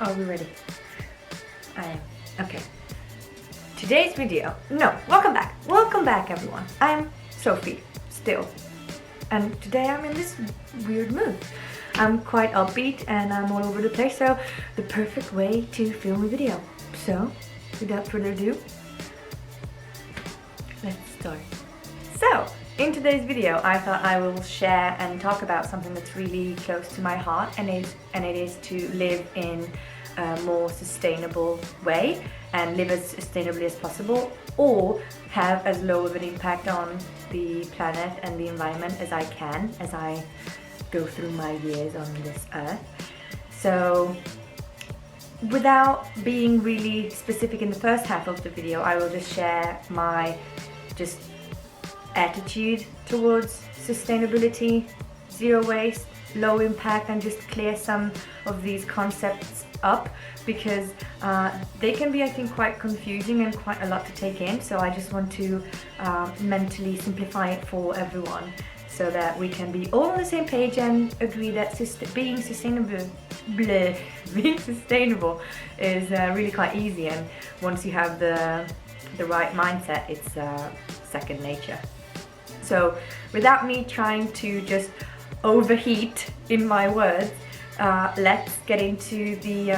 Are we ready? I am. Okay. Today's video. No, welcome back. Welcome back, everyone. I'm Sophie, still. And today I'm in this weird mood. I'm quite upbeat and I'm all over the place, so the perfect way to film a video. So, without further ado, let's start. So, in today's video, I thought I will share and talk about something that's really close to my heart, and it is to live in a more sustainable way and live as sustainably as possible, or have as low of an impact on the planet and the environment as I can as I go through my years on this earth. So, without being really specific in the first half of the video, I will just share my attitude towards sustainability, zero waste, low impact, and just clear some of these concepts up, because they can be, I think, quite confusing and quite a lot to take in. So I just want to mentally simplify it for everyone so that we can be all on the same page and agree that being sustainable is really quite easy, and once you have the right mindset, it's second nature. So without me trying to just overheat in my words, let's get into the,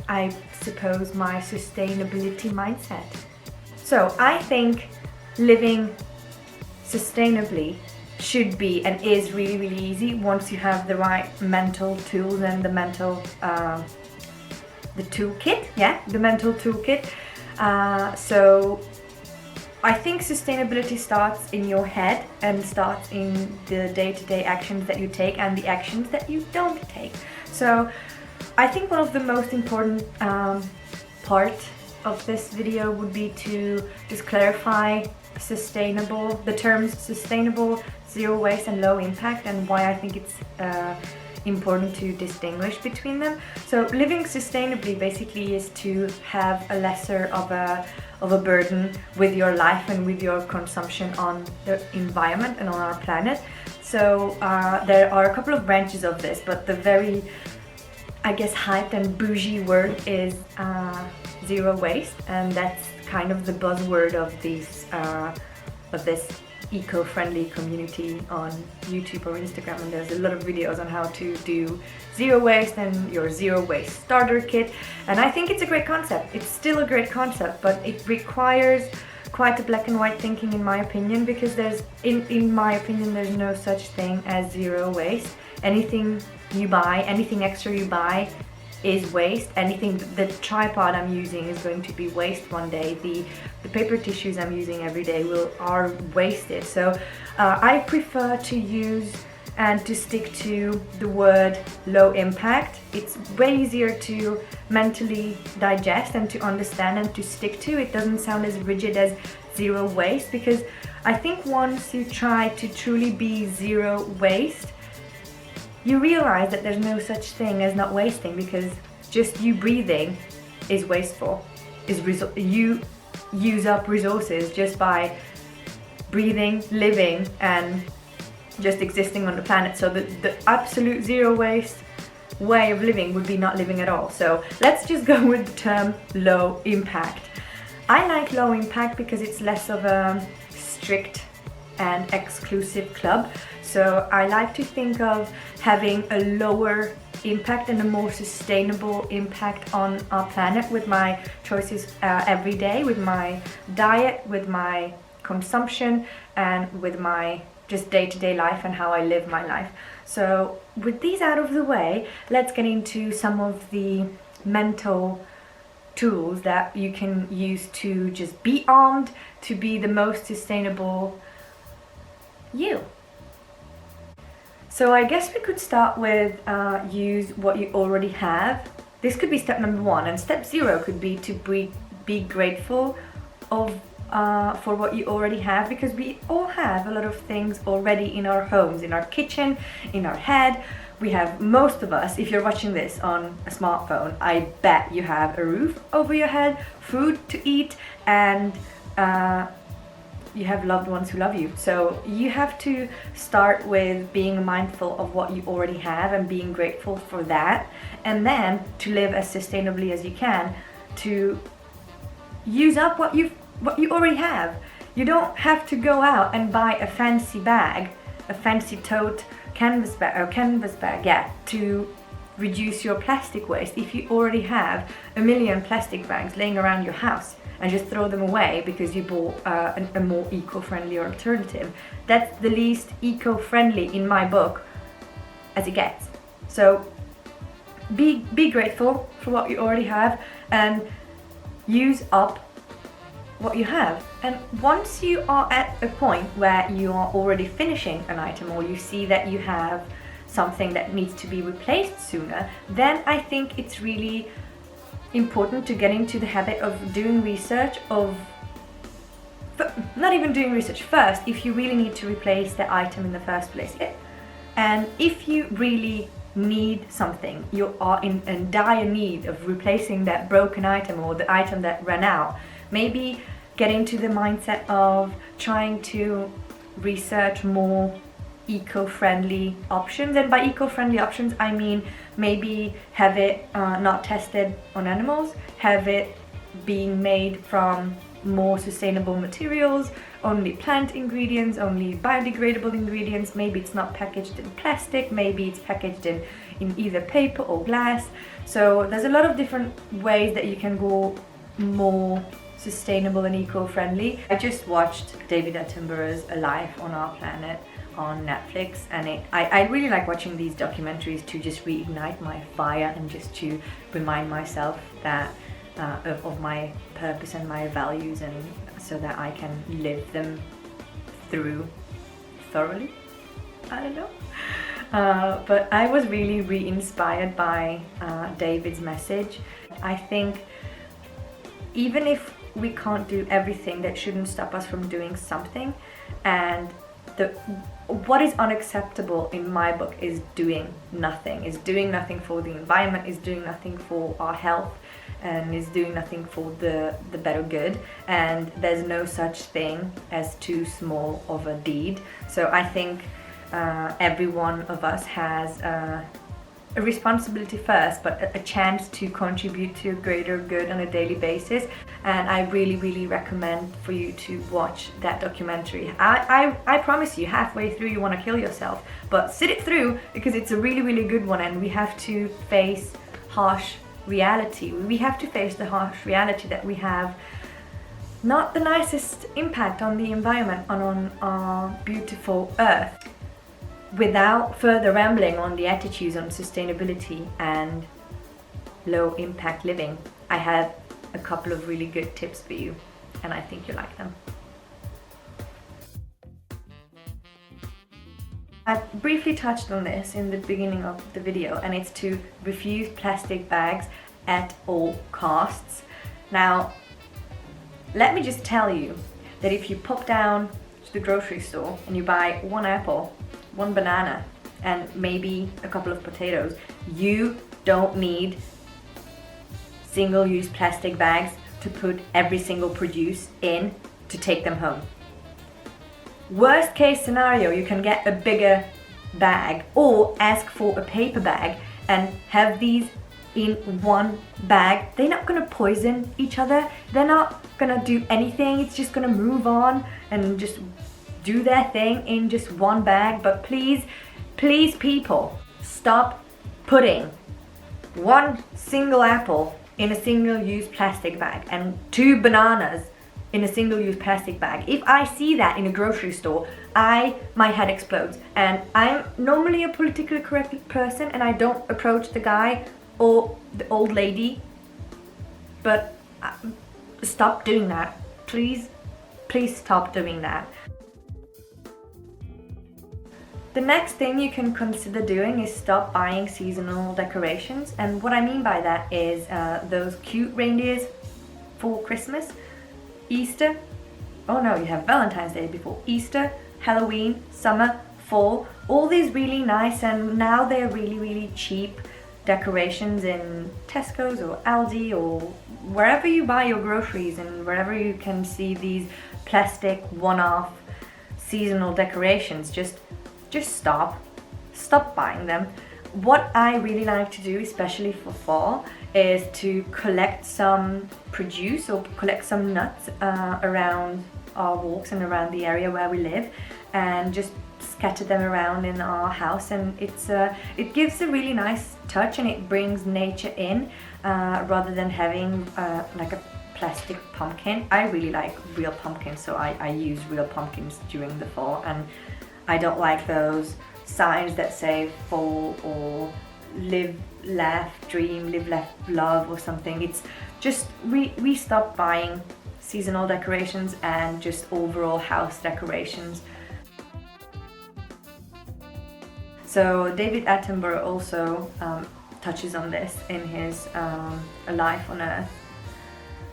I suppose, my sustainability mindset. So I think living sustainably should be and is really, really easy once you have the right mental tools and the mental, the toolkit, the mental toolkit. So I think sustainability starts in your head and starts in the day-to-day actions that you take and the actions that you don't take. So I think one of the most important part of this video would be to just clarify the terms sustainable, zero waste and low impact, and why I think it's important to distinguish between them. So living sustainably basically is to have a lesser of a burden with your life and with your consumption on the environment and on our planet. So there are a couple of branches of this, but the very, I guess, hyped and bougie word is zero waste, and that's kind of the buzzword of this eco-friendly community on YouTube or Instagram, and there's a lot of videos on how to do zero waste and your zero waste starter kit, and I think it's a great concept. It's still a great concept, but it requires quite a black and white thinking, in my opinion, because in my opinion there's no such thing as zero waste. Anything you buy, anything extra you buy is waste. Anything, the tripod I'm using is going to be waste one day. The paper tissues I'm using every day are wasted. So I prefer to use and to stick to the word low impact. It's way easier to mentally digest and to understand and to stick to. It doesn't sound as rigid as zero waste, because I think once you try to truly be zero waste, you realize that there's no such thing as not wasting, because just you breathing is wasteful. You use up resources just by breathing, living, and just existing on the planet. So the absolute zero waste way of living would be not living at all. So let's just go with the term low impact. I like low impact because it's less of a strict and exclusive club. So I like to think of having a lower impact and a more sustainable impact on our planet with my choices every day, with my diet, with my consumption, and with my just day-to-day life and how I live my life. So with these out of the way, let's get into some of the mental tools that you can use to just be armed to be the most sustainable you. So I guess we could start with use what you already have. This could be step number one, and step zero could be to be grateful for what you already have, because we all have a lot of things already in our homes, in our kitchen, in our head. We have, most of us, if you're watching this on a smartphone, I bet you have a roof over your head, food to eat, and you have loved ones who love you. So you have to start with being mindful of what you already have and being grateful for that, and then to live as sustainably as you can, to use up what you already have. You don't have to go out and buy a fancy bag, a fancy tote canvas bag, yeah, to reduce your plastic waste if you already have a million plastic bags laying around your house and just throw them away because you bought a more eco-friendly alternative. That's the least eco-friendly in my book as it gets. So be grateful for what you already have and use up what you have. And once you are at a point where you are already finishing an item, or you see that you have something that needs to be replaced sooner, then I think it's really important to get into the habit of doing research, not even doing research first, if you really need to replace the item in the first place. And if you really need something, you are in dire need of replacing that broken item or the item that ran out, maybe get into the mindset of trying to research more eco-friendly options. And by eco-friendly options, I mean maybe have it not tested on animals, have it being made from more sustainable materials, only plant ingredients, only biodegradable ingredients. Maybe it's not packaged in plastic, maybe it's packaged in either paper or glass. So there's a lot of different ways that you can go more sustainable and eco-friendly. I just watched David Attenborough's A Life on Our Planet on Netflix, and I really like watching these documentaries to just reignite my fire and just to remind myself that of my purpose and my values, and so that I can live them through thoroughly. I don't know. But I was really re-inspired by David's message. I think even if we can't do everything, that shouldn't stop us from doing something. And what is unacceptable in my book is doing nothing. Is doing nothing for the environment, is doing nothing for our health, and is doing nothing for the better good. And there's no such thing as too small of a deed. So I think every one of us has a responsibility first, but a chance to contribute to a greater good on a daily basis. And I really recommend for you to watch that documentary. I promise you, halfway through you want to kill yourself, but sit it through, because it's a really good one. And we have to face harsh reality. We have to face the harsh reality that we have not the nicest impact on the environment and on our beautiful earth. Without further rambling on the attitudes on sustainability and low impact living, I have a couple of really good tips for you, and I think you like them. I briefly touched on this in the beginning of the video, and it's to refuse plastic bags at all costs. Now, let me just tell you that if you pop down to the grocery store and you buy one apple, one banana, and maybe a couple of potatoes, you don't need single-use plastic bags to put every single produce in to take them home. Worst case scenario, you can get a bigger bag or ask for a paper bag and have these in one bag. They're not gonna poison each other, they're not gonna do anything, it's just gonna move on and just do their thing in just one bag. But please people, stop putting one single apple in a single-use plastic bag and 2 bananas in a single-use plastic bag. If I see that in a grocery store, my head explodes. And I'm normally a politically correct person and I don't approach the guy or the old lady, but stop doing that. Please stop doing that. The next thing you can consider doing is stop buying seasonal decorations. And what I mean by that is those cute reindeers for Christmas, Easter, oh no, you have Valentine's Day before Easter, Halloween, summer, fall, all these really nice, and now they're really cheap, decorations in Tesco's or Aldi or wherever you buy your groceries, and wherever you can see these plastic one-off seasonal decorations, just stop buying them. What I really like to do, especially for fall, is to collect some produce or collect some nuts around our walks and around the area where we live, and just scatter them around in our house, and it gives a really nice touch, and it brings nature in rather than having like a plastic pumpkin. I really like real pumpkins, so I use real pumpkins during the fall, and I don't like those signs that say fall or live, laugh, dream, live, laugh, love or something. It's just we stop buying seasonal decorations and just overall house decorations. So David Attenborough also touches on this in his A Life on Earth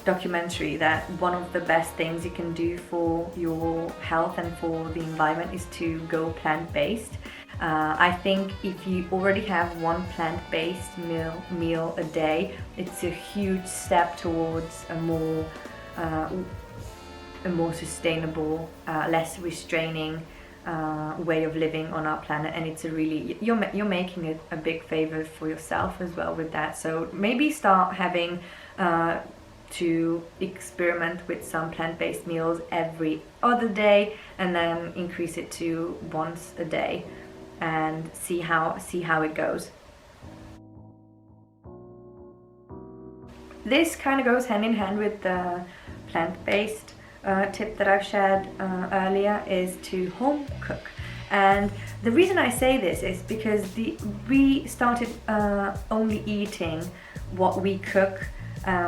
documentary, that one of the best things you can do for your health and for the environment is to go plant-based. I think if you already have one plant-based meal a day, it's a huge step towards a more sustainable, less restraining way of living on our planet, and it's a really, you're making a big favor for yourself as well with that. So maybe start having to experiment with some plant-based meals every other day, and then increase it to once a day, and see how it goes. This kind of goes hand in hand with the plant-based tip that I've shared earlier, is to home cook. And the reason I say this is because we started only eating what we cook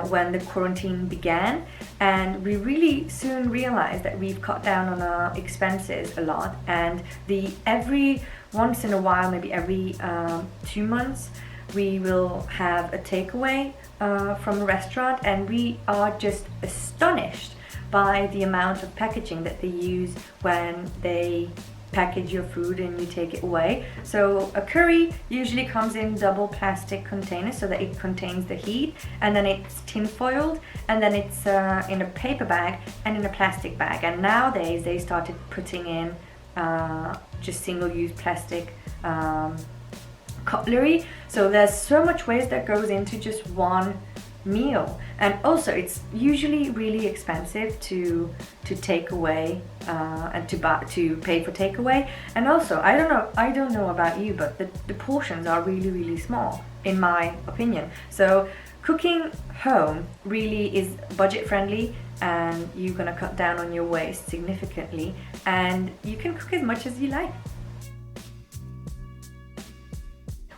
when the quarantine began, and we really soon realized that we've cut down on our expenses a lot, and every once in a while, maybe every 2 months, we will have a takeaway from a restaurant, and we are just astonished by the amount of packaging that they use when they package your food and you take it away. So a curry usually comes in double plastic containers so that it contains the heat, and then it's tin foiled, and then it's in a paper bag and in a plastic bag. And nowadays they started putting in just single-use plastic cutlery. So there's so much waste that goes into just one meal, and also it's usually really expensive to take away and to pay for takeaway. And also I don't know about you, but the portions are really small in my opinion. So cooking home really is budget friendly, and you're gonna cut down on your waste significantly, and you can cook as much as you like.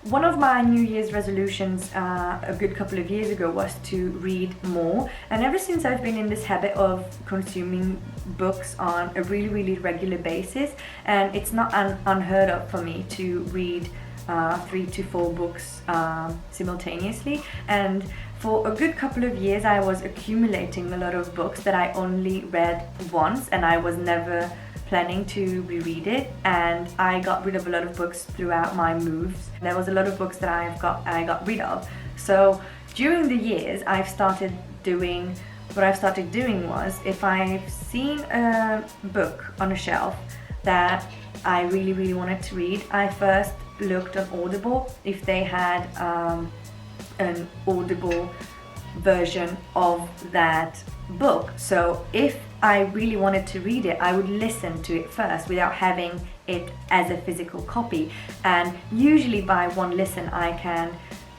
One of my New Year's resolutions a good couple of years ago was to read more, and ever since I've been in this habit of consuming books on a really regular basis, and it's not unheard of for me to read 3 to 4 books simultaneously. And for a good couple of years I was accumulating a lot of books that I only read once, and I was never planning to reread it, and I got rid of a lot of books throughout my moves. There was a lot of books that I got rid of. So during the years what I've started doing was, if I've seen a book on a shelf that I really wanted to read, I first looked on Audible if they had an Audible version of that book. So if I really wanted to read it, I would listen to it first without having it as a physical copy, and usually by one listen I can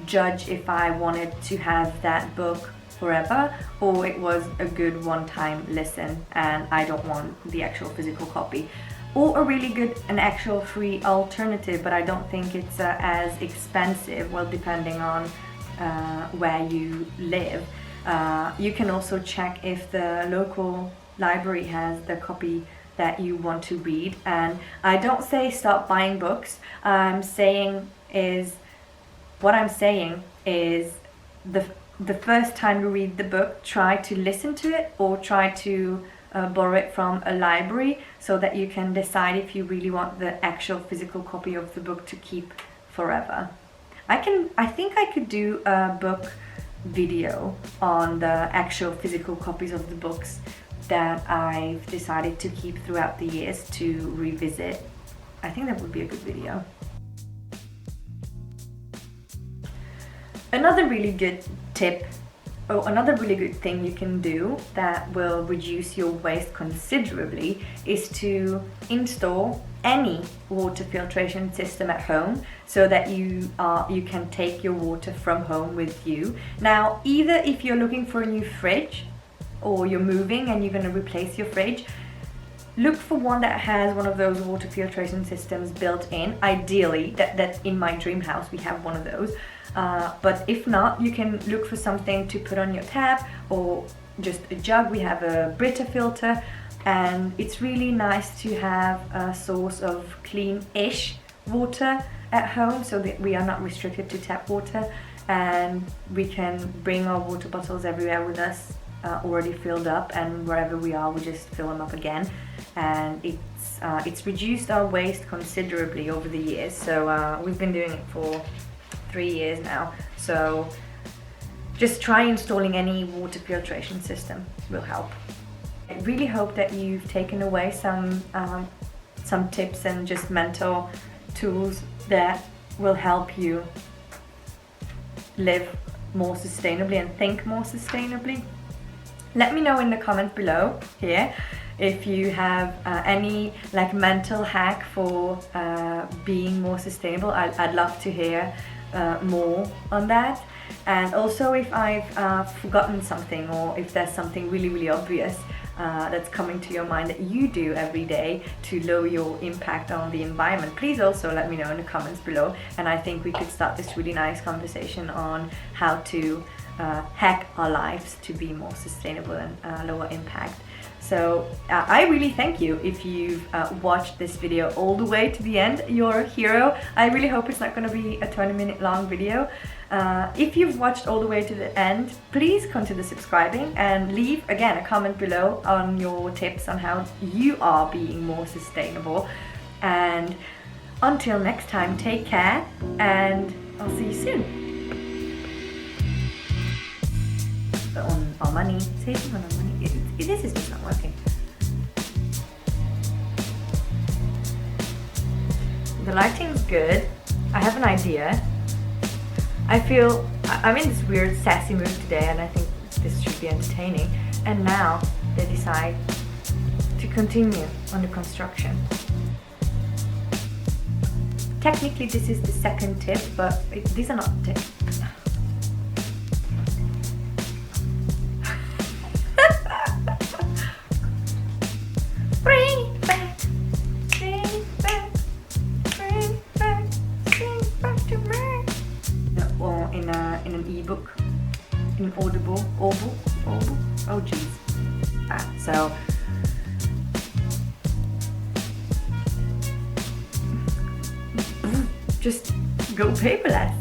judge if I wanted to have that book forever, or it was a good one-time listen and I don't want the actual physical copy. Or a really good, an actual free alternative, but I don't think it's as expensive, well, depending on where you live. You can also check if the local library has the copy that you want to read. And I don't say stop buying books. What I'm saying is the first time you read the book, try to listen to it or try to borrow it from a library, so that you can decide if you really want the actual physical copy of the book to keep forever. I think I could do a book video on the actual physical copies of the books that I've decided to keep throughout the years to revisit. I think that would be a good video. Another really good tip, or another really good thing you can do that will reduce your waste considerably is to install any water filtration system at home so that you can take your water from home with you. Now, either if you're looking for a new fridge or you're moving and you're going to replace your fridge, look for one that has one of those water filtration systems built in. Ideally, that in my dream house we have one of those. But if not, you can look for something to put on your tap or just a jug. We have a Brita filter, and it's really nice to have a source of clean-ish water at home so that we are not restricted to tap water, and we can bring our water bottles everywhere with us already filled up, and wherever we are we just fill them up again. And it's reduced our waste considerably over the years, so we've been doing it for 3 years now, so just try installing any water filtration system, will help. I really hope that you've taken away some tips and just mental tools that will help you live more sustainably and think more sustainably. Let me know in the comments below here if you have any like mental hack for being more sustainable. I'd love to hear more on that, and also if I've forgotten something, or if there's something really obvious that's coming to your mind that you do every day to lower your impact on the environment, please also let me know in the comments below, and I think we could start this really nice conversation on how to hack our lives to be more sustainable and lower impact. So I really thank you if you've watched this video all the way to the end. You're a hero. I really hope it's not going to be a 20-minute long video. If you've watched all the way to the end, please consider subscribing and leave again a comment below on your tips on how you are being more sustainable. And until next time, take care, and I'll see you soon. On our money, saving on our money. This is just not working. The lighting's good. I have an idea. I feel I'm in this weird sassy mood today, and I think this should be entertaining. And now they decide to continue on the construction. Technically this is the second tip, but these are not tips. In an ebook, in an audible, oh geez. So just go paperless.